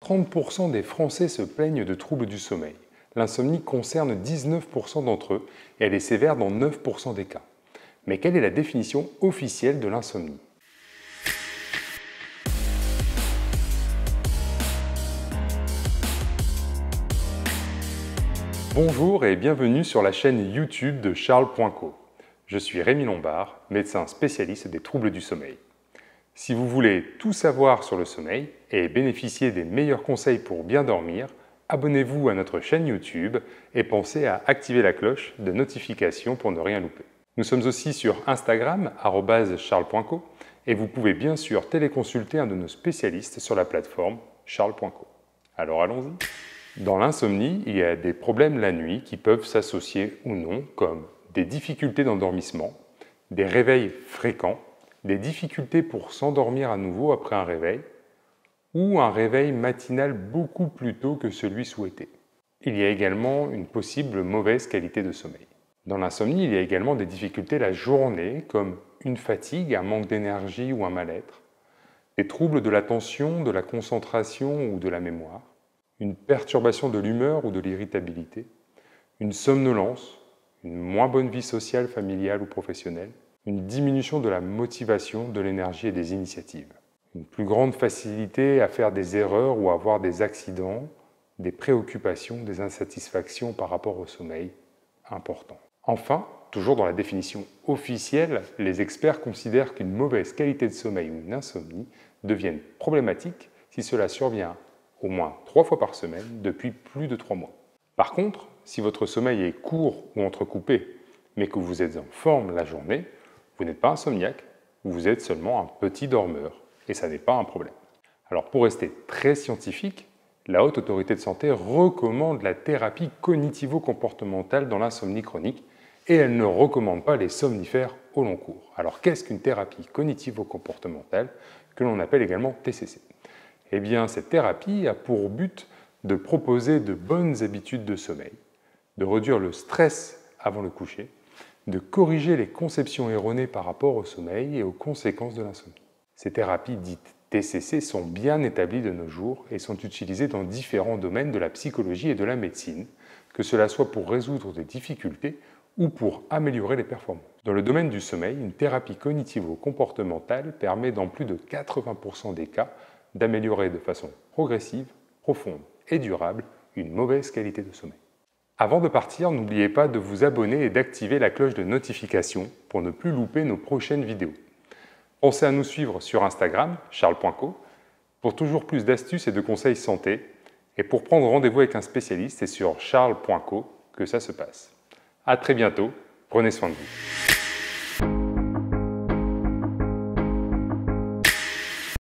30% des Français se plaignent de troubles du sommeil. L'insomnie concerne 19% d'entre eux et elle est sévère dans 9% des cas. Mais quelle est la définition officielle de l'insomnie ? Bonjour et bienvenue sur la chaîne YouTube de Charles.co. Je suis Rémi Lombard, médecin spécialiste des troubles du sommeil. Si vous voulez tout savoir sur le sommeil et bénéficier des meilleurs conseils pour bien dormir, abonnez-vous à notre chaîne YouTube et pensez à activer la cloche de notification pour ne rien louper. Nous sommes aussi sur Instagram, @charles.co, et vous pouvez bien sûr téléconsulter un de nos spécialistes sur la plateforme charles.co. Alors allons-y. Dans l'insomnie, il y a des problèmes la nuit qui peuvent s'associer ou non, comme des difficultés d'endormissement, des réveils fréquents, des difficultés pour s'endormir à nouveau après un réveil, ou un réveil matinal beaucoup plus tôt que celui souhaité. Il y a également une possible mauvaise qualité de sommeil. Dans l'insomnie, il y a également des difficultés la journée, comme une fatigue, un manque d'énergie ou un mal-être, des troubles de l'attention, de la concentration ou de la mémoire, une perturbation de l'humeur ou de l'irritabilité, une somnolence, une moins bonne vie sociale, familiale ou professionnelle, une diminution de la motivation, de l'énergie et des initiatives, une plus grande facilité à faire des erreurs ou à avoir des accidents, des préoccupations, des insatisfactions par rapport au sommeil importants. Enfin, toujours dans la définition officielle, les experts considèrent qu'une mauvaise qualité de sommeil ou une insomnie deviennent problématiques si cela survient au moins 3 fois par semaine depuis plus de 3 mois. Par contre, si votre sommeil est court ou entrecoupé, mais que vous êtes en forme la journée, vous n'êtes pas insomniaque, vous êtes seulement un petit dormeur, et ça n'est pas un problème. Alors pour rester très scientifique, la Haute Autorité de Santé recommande la thérapie cognitivo-comportementale dans l'insomnie chronique, et elle ne recommande pas les somnifères au long cours. Alors qu'est-ce qu'une thérapie cognitivo-comportementale, que l'on appelle également TCC ? Eh bien, cette thérapie a pour but de proposer de bonnes habitudes de sommeil, de réduire le stress avant le coucher, de corriger les conceptions erronées par rapport au sommeil et aux conséquences de l'insomnie. Ces thérapies dites TCC sont bien établies de nos jours et sont utilisées dans différents domaines de la psychologie et de la médecine, que cela soit pour résoudre des difficultés ou pour améliorer les performances. Dans le domaine du sommeil, une thérapie cognitivo-comportementale permet dans plus de 80% des cas d'améliorer de façon progressive, profonde et durable une mauvaise qualité de sommeil. Avant de partir, n'oubliez pas de vous abonner et d'activer la cloche de notification pour ne plus louper nos prochaines vidéos. Pensez à nous suivre sur Instagram, charles.co, pour toujours plus d'astuces et de conseils santé. Et pour prendre rendez-vous avec un spécialiste, c'est sur charles.co que ça se passe. À très bientôt, prenez soin de vous.